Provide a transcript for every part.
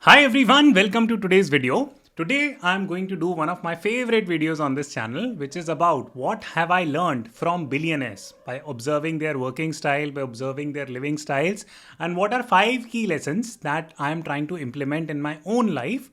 Hi everyone, welcome to today's video. Today I'm going to do one of my favorite videos on this channel, which is about what have I learned from billionaires by observing their working style, by observing their living styles, and what are 5 key lessons that I'm trying to implement in my own life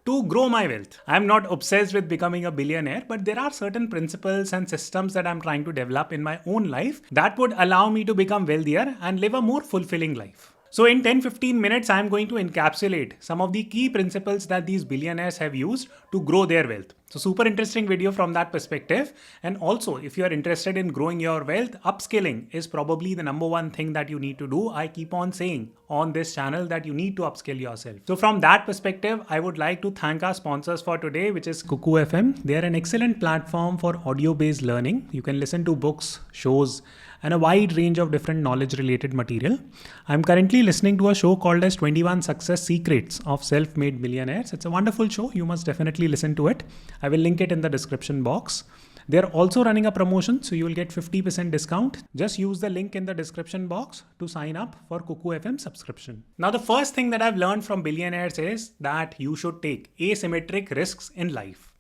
to grow my wealth. I'm not obsessed with becoming a billionaire, but there are certain principles and systems that I'm trying to develop in my own life that would allow me to become wealthier and live a more fulfilling life. So in 10-15 minutes, I'm going to encapsulate some of the key principles that these billionaires have used to grow their wealth. So super interesting video from that perspective. And also, if you are interested in growing your wealth, upskilling is probably the number one thing that you need to do. I keep on saying on this channel that you need to upskill yourself. So from that perspective, I would like to thank our sponsors for today, which is Cuckoo FM. They are an excellent platform for audio-based learning. You can listen to books, shows, and a wide range of different knowledge-related material. I'm currently listening to a show called as 21 Success Secrets of Self-Made Millionaires. It's a wonderful show. You must definitely listen to it. I will link it in the description box. They're also running a promotion, so you will get 50% discount. Just use the link in the description box to sign up for Cuckoo FM subscription. Now, the first thing that I've learned from billionaires is that you should take asymmetric risks in life.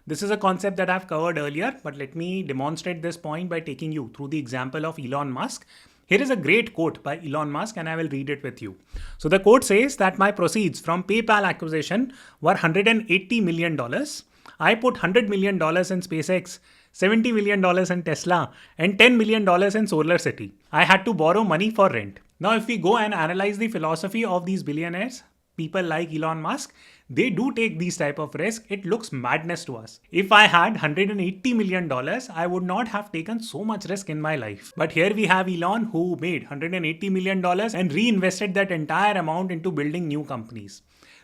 This is a concept that I've covered earlier, but let me demonstrate this point by taking you through the example of Elon Musk. Here is a great quote by Elon Musk and I will read it with you. So the quote says that my proceeds from PayPal acquisition were $180 million. I put $100 million in SpaceX, $70 million in Tesla, and $10 million in Solar City. I had to borrow money for rent. Now, if we go and analyze the philosophy of these billionaires, people like Elon Musk, they do take these type of risk. It looks madness to us. If I had $180 million, I would not have taken so much risk in my life. But here we have Elon who made $180 million and reinvested that entire amount into building new companies.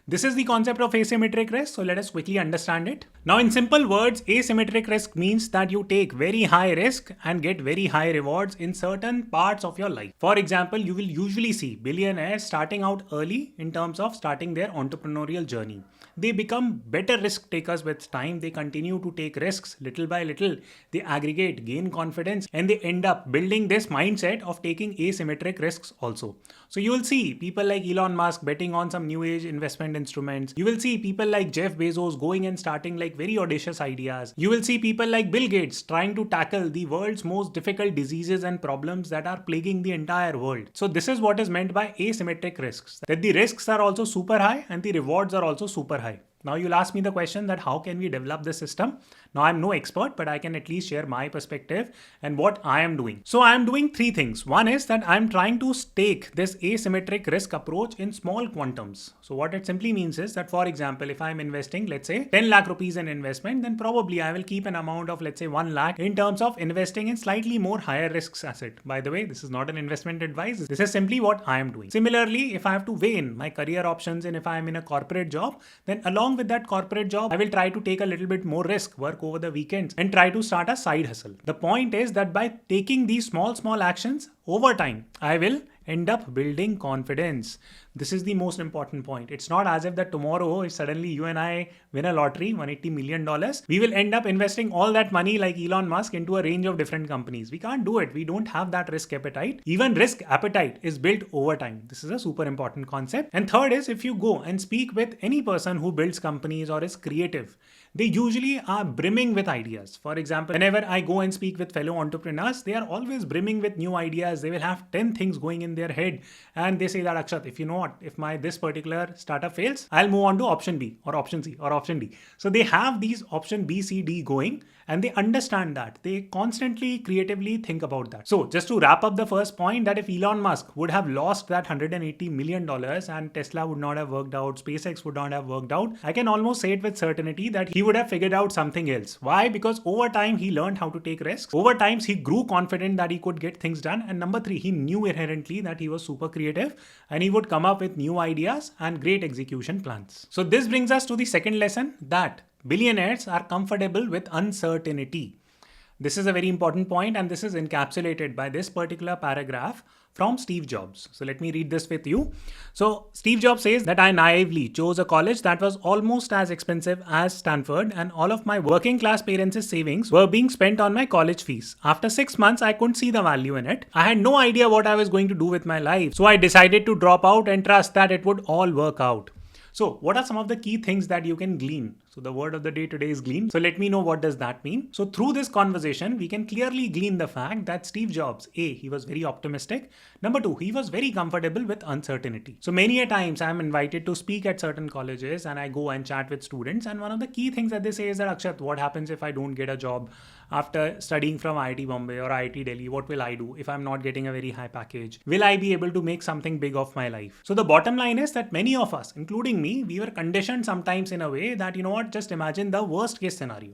This is the concept of asymmetric risk, so let us quickly understand it. Now, in simple words, asymmetric risk means that you take very high risk and get very high rewards in certain parts of your life. For example, you will usually see billionaires starting out early in terms of starting their entrepreneurial journey. They become better risk takers with time. They continue to take risks little by little. They aggregate, gain confidence, and they end up building this mindset of taking asymmetric risks also. So you will see people like Elon Musk betting on some new age investment instruments. You will see people like Jeff Bezos going and starting like very audacious ideas. You will see people like Bill Gates trying to tackle the world's most difficult diseases and problems that are plaguing the entire world. So this is what is meant by asymmetric risks, that the risks are also super high and the rewards are also super high. Now you'll ask me the question that how can we develop this system? Now I'm no expert, but I can at least share my perspective and what I am doing. So I am doing 3 things. One is that I'm trying to take this asymmetric risk approach in small quantums. So what it simply means is that, for example, if I'm investing, let's say 10 lakh rupees in investment, then probably I will keep an amount of, let's say 1 lakh in terms of investing in slightly more higher risks asset. By the way, this is not an investment advice. This is simply what I am doing. Similarly, if I have to weigh in my career options and if I am in a corporate job, then along with that corporate job, I will try to take a little bit more risk, work over the weekends and try to start a side hustle. The point is that by taking these small actions over time, I will end up building confidence. This is the most important point. It's not as if that tomorrow, if suddenly you and I win a lottery, $180 million, we will end up investing all that money like Elon Musk into a range of different companies. We can't do it. We don't have that risk appetite. Even risk appetite is built over time. This is a super important concept. And third is, if you go and speak with any person who builds companies or is creative, they usually are brimming with ideas. For example, whenever I go and speak with fellow entrepreneurs, they are always brimming with new ideas. They will have 10 things going in their head and they say that, Akshat, if you know what, if this particular startup fails, I'll move on to option B or option C or option D. So they have these option B, C, D going and they understand that. They constantly creatively think about that. So just to wrap up the first point, that if Elon Musk would have lost that $180 million and Tesla would not have worked out, SpaceX would not have worked out, I can almost say it with certainty that he would have figured out something else. Why? Because over time he learned how to take risks. Over time he grew confident that he could get things done. And number 3, he knew inherently that he was super creative and he would come up with new ideas and great execution plans. So this brings us to the second lesson, that billionaires are comfortable with uncertainty. This is a very important point and this is encapsulated by this particular paragraph from Steve Jobs. So let me read this with you. So Steve Jobs says that I naively chose a college that was almost as expensive as Stanford and all of my working class parents' savings were being spent on my college fees. After 6 months, I couldn't see the value in it. I had no idea what I was going to do with my life. So I decided to drop out and trust that it would all work out. So what are some of the key things that you can glean? So the word of the day today is glean. So let me know what does that mean. So through this conversation, we can clearly glean the fact that Steve Jobs, A, he was very optimistic. Number two, he was very comfortable with uncertainty. So many a times I'm invited to speak at certain colleges and I go and chat with students. And one of the key things that they say is that, Akshat, what happens if I don't get a job after studying from IIT Bombay or IIT Delhi? What will I do if I'm not getting a very high package? Will I be able to make something big of my life? So the bottom line is that many of us, including me, we were conditioned sometimes in a way that, you know what, just imagine the worst case scenario.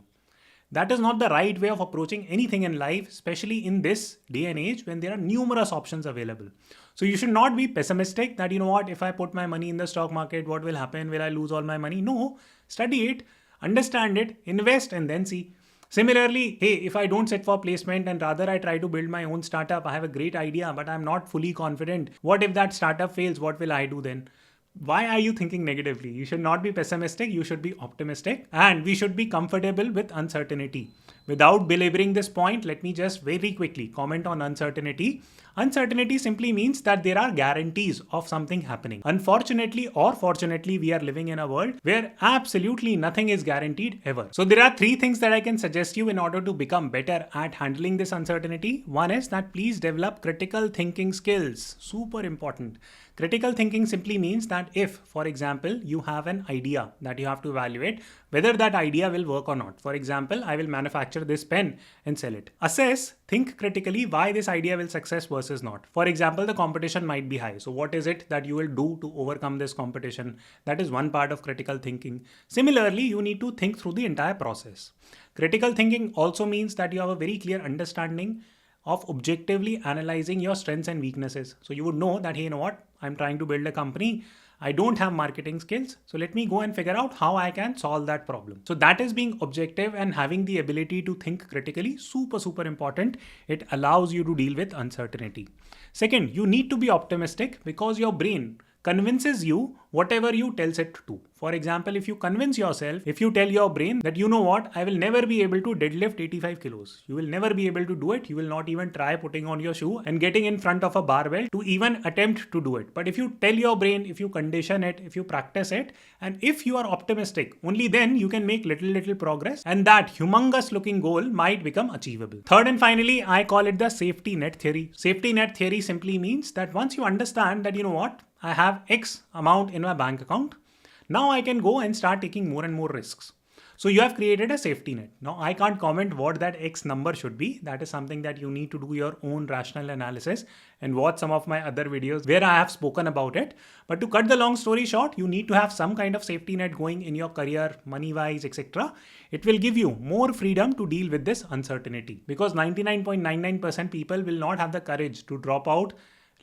That is not the right way of approaching anything in life, especially in this day and age when there are numerous options available. So you should not be pessimistic that, you know what, if I put my money in the stock market, what will happen? Will I lose all my money? No, study it, understand it, invest, and then see. Similarly, hey, if I don't sit for placement and rather I try to build my own startup, I have a great idea, but I'm not fully confident. What if that startup fails? What will I do then? Why are you thinking negatively? You should not be pessimistic. You should be optimistic, and we should be comfortable with uncertainty. Without belaboring this point, let me just very quickly comment on uncertainty. Uncertainty simply means that there are guarantees of something happening. Unfortunately or fortunately, we are living in a world where absolutely nothing is guaranteed ever. So there are three things that I can suggest you in order to become better at handling this uncertainty. One is that please develop critical thinking skills. Super important. Critical thinking simply means that if, for example, you have an idea that you have to evaluate whether that idea will work or not. For example, I will manufacture this pen and sell it. Assess, think critically why this idea will success versus not. For example, the competition might be high. So what is it that you will do to overcome this competition? That is one part of critical thinking. Similarly, you need to think through the entire process. Critical thinking also means that you have a very clear understanding of objectively analyzing your strengths and weaknesses. So you would know that, hey, you know what, I'm trying to build a company. I don't have marketing skills. So let me go and figure out how I can solve that problem. So that is being objective and having the ability to think critically. Super, super important. It allows you to deal with uncertainty. Second, you need to be optimistic because your brain convinces you whatever you tells it to. For example, if you convince yourself, if you tell your brain that, you know what, I will never be able to deadlift 85 kilos. You will never be able to do it. You will not even try putting on your shoe and getting in front of a barbell to even attempt to do it. But if you tell your brain, if you condition it, if you practice it, and if you are optimistic, only then you can make little progress and that humongous looking goal might become achievable. Third and finally, I call it the safety net theory. Safety net theory simply means that once you understand that, you know what, I have X amount in my bank account. Now I can go and start taking more and more risks. So you have created a safety net. Now I can't comment what that X number should be. That is something that you need to do your own rational analysis and watch some of my other videos where I have spoken about it. But to cut the long story short, you need to have some kind of safety net going in your career, money-wise, etc. It will give you more freedom to deal with this uncertainty because 99.99% people will not have the courage to drop out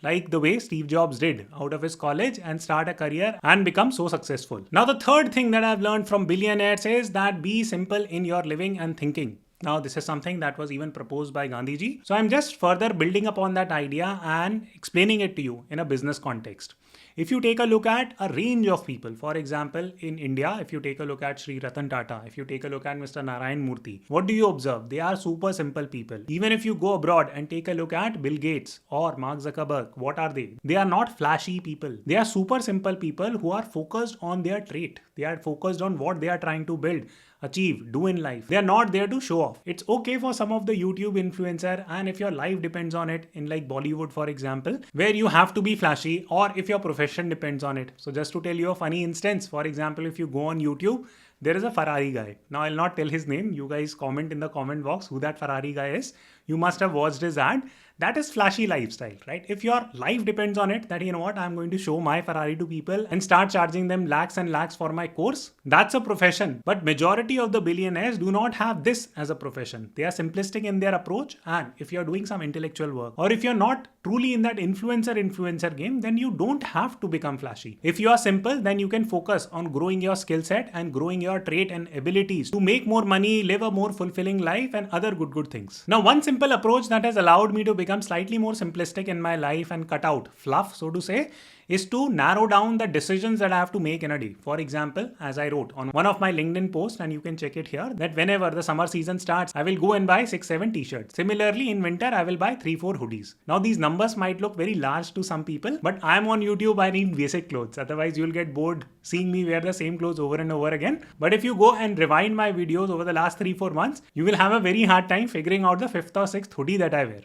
like the way Steve Jobs did out of his college and start a career and become so successful. Now, the third thing that I've learned from billionaires is that be simple in your living and thinking. Now, this is something that was even proposed by Gandhiji. So I'm just further building upon that idea and explaining it to you in a business context. If you take a look at a range of people, for example, in India, if you take a look at Sri Ratan Tata, if you take a look at Mr. Narayan Murthy, what do you observe? They are super simple people. Even if you go abroad and take a look at Bill Gates or Mark Zuckerberg, what are they? They are not flashy people. They are super simple people who are focused on their trait. They are focused on what they are trying to build, achieve, do in life. They are not there to show off. It's okay for some of the YouTube influencer and if your life depends on it in like Bollywood, for example, where you have to be flashy or if your profession depends on it. So just to tell you a funny instance, for example, if you go on YouTube, there is a Ferrari guy. Now I'll not tell his name. You guys comment in the comment box who that Ferrari guy is. You must have watched his ad. That is flashy lifestyle, right? If your life depends on it, that you know what, I'm going to show my Ferrari to people and start charging them lakhs and lakhs for my course. That's a profession. But majority of the billionaires do not have this as a profession. They are simplistic in their approach. And if you're doing some intellectual work or if you're not truly in that influencer game, then you don't have to become flashy. If you are simple, then you can focus on growing your skill set and growing your trait and abilities to make more money, live a more fulfilling life and other good things. Now, one simple approach that has allowed me to become become slightly more simplistic in my life and cut out fluff, so to say, is to narrow down the decisions that I have to make in a day. For example, as I wrote on one of my LinkedIn posts, and you can check it here, that whenever the summer season starts, I will go and buy 6-7 t-shirts. Similarly, in winter, I will buy 3-4 hoodies. Now, these numbers might look very large to some people, but I'm on YouTube, I need basic clothes. Otherwise, you'll get bored seeing me wear the same clothes over and over again. But if you go and rewind my videos over the last 3-4 months, you will have a very hard time figuring out the 5th or 6th hoodie that I wear.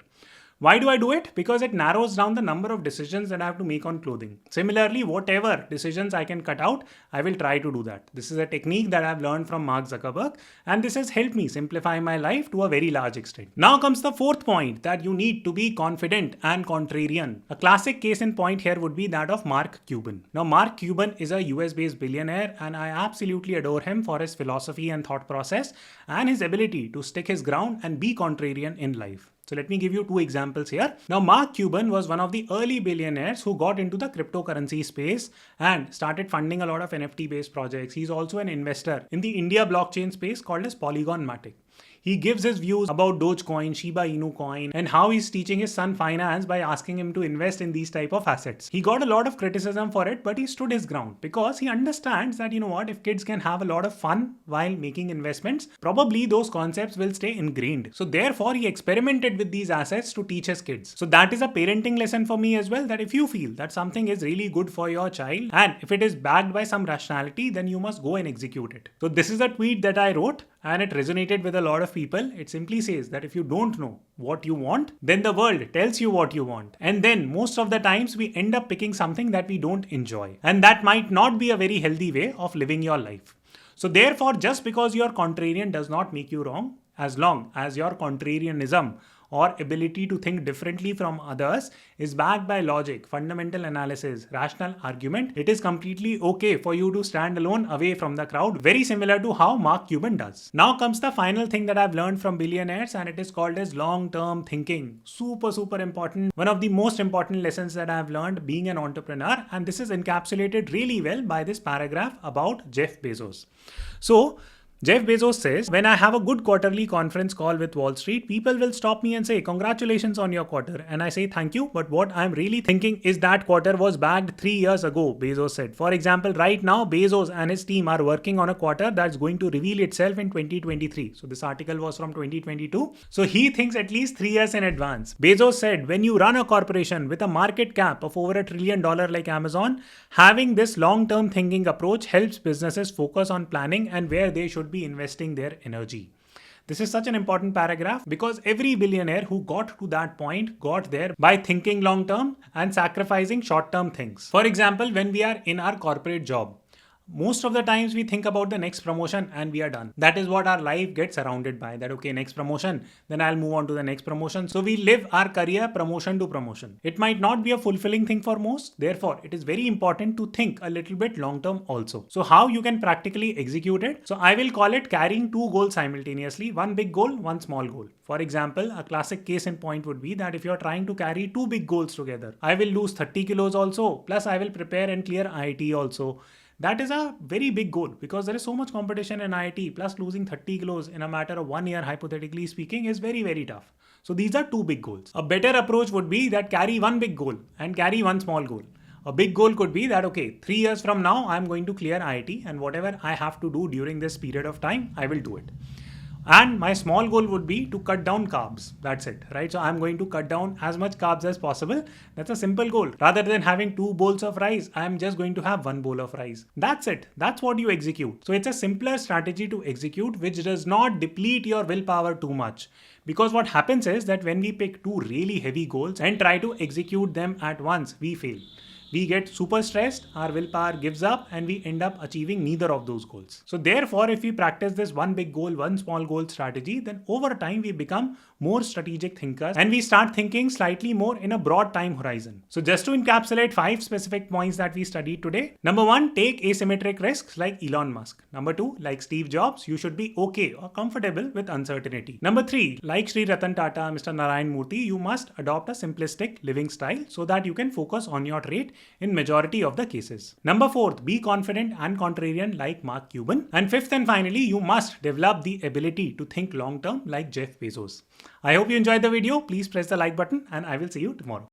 Why do I do it? Because it narrows down the number of decisions that I have to make on clothing. Similarly, whatever decisions I can cut out, I will try to do that. This is a technique that I've learned from Mark Zuckerberg, and this has helped me simplify my life to a very large extent. Now comes the fourth point, that you need to be confident and contrarian. A classic case in point here would be that of Mark Cuban. Now, Mark Cuban is a US-based billionaire, and I absolutely adore him for his philosophy and thought process and his ability to stick his ground and be contrarian in life. So let me give you 2 examples here. Now, Mark Cuban was one of the early billionaires who got into the cryptocurrency space and started funding a lot of NFT-based projects. He's also an investor in the India blockchain space called as Polygon Matic. He gives his views about Dogecoin, Shiba Inu coin, and how he's teaching his son finance by asking him to invest in these type of assets. He got a lot of criticism for it, but he stood his ground because he understands that, if kids can have a lot of fun while making investments, probably those concepts will stay ingrained. So therefore, he experimented with these assets to teach his kids. So that is a parenting lesson for me as well, that if you feel that something is really good for your child, and if it is backed by some rationality, then you must go and execute it. So this is a tweet that I wrote, and it resonated with a lot of people. It simply says that if you don't know what you want, then the world tells you what you want. And then most of the times we end up picking something that we don't enjoy. And that might not be a very healthy way of living your life. So therefore, just because you're contrarian does not make you wrong, as long as your contrarianism or ability to think differently from others is backed by logic, fundamental analysis, rational argument. It is completely okay for you to stand alone away from the crowd, very similar to how Mark Cuban does. Now comes the final thing that I've learned from billionaires, and it is called as long-term thinking. Super important. One of the most important lessons that I've learned being an entrepreneur, and this is encapsulated really well by this paragraph about Jeff Bezos. So, Jeff Bezos says, when I have a good quarterly conference call with Wall Street, people will stop me and say, congratulations on your quarter. And I say, thank you. But what I'm really thinking is that quarter was bagged 3 years ago, Bezos said. For example, right now, Bezos and his team are working on a quarter that's going to reveal itself in 2023. So this article was from 2022. So he thinks at least 3 years in advance. Bezos said, when you run a corporation with a market cap of over $1 trillion like Amazon, having this long-term thinking approach helps businesses focus on planning and where they should be investing their energy. This is such an important paragraph because every billionaire who got to that point got there by thinking long term and sacrificing short term things. For example, when we are in our corporate job, most of the times we think about the next promotion and we are done. That is what our life gets surrounded by. That okay, next promotion, then I'll move on to the next promotion. So we live our career promotion to promotion. It might not be a fulfilling thing for most. Therefore, it is very important to think a little bit long term also. So how you can practically execute it? So I will call it carrying 2 goals simultaneously. One big goal, one small goal. For example, a classic case in point would be that if you're trying to carry 2 big goals together, I will lose 30 kilos also, plus I will prepare and clear IIT also. That is a very big goal because there is so much competition in IIT, plus losing 30 kilos in a matter of 1 year, hypothetically speaking, is very, very tough. So these are 2 big goals. A better approach would be that carry 1 big goal and carry 1 small goal. A big goal could be that, okay, 3 years from now, I'm going to clear IIT and whatever I have to do during this period of time, I will do it. And my small goal would be to cut down carbs. That's it, right? So I'm going to cut down as much carbs as possible. That's a simple goal. Rather than having 2 bowls of rice, I'm just going to have 1 bowl of rice. That's it. That's what you execute. So it's a simpler strategy to execute, which does not deplete your willpower too much. Because what happens is that when we pick 2 really heavy goals and try to execute them at once, we fail. We get super stressed, our willpower gives up, and we end up achieving neither of those goals. So therefore, if we practice this 1 big goal, 1 small goal strategy, then over time we become more strategic thinkers and we start thinking slightly more in a broad time horizon. So just to encapsulate 5 specific points that we studied today. Number 1, take asymmetric risks like Elon Musk. Number 2, like Steve Jobs, you should be okay or comfortable with uncertainty. Number 3, like Sri Ratan Tata, Mr. Narayan Murthy, you must adopt a simplistic living style so that you can focus on your trade in majority of the cases. Number 4, be confident and contrarian like Mark Cuban. And 5th and finally, you must develop the ability to think long term like Jeff Bezos. I hope you enjoyed the video. Please press the like button and I will see you tomorrow.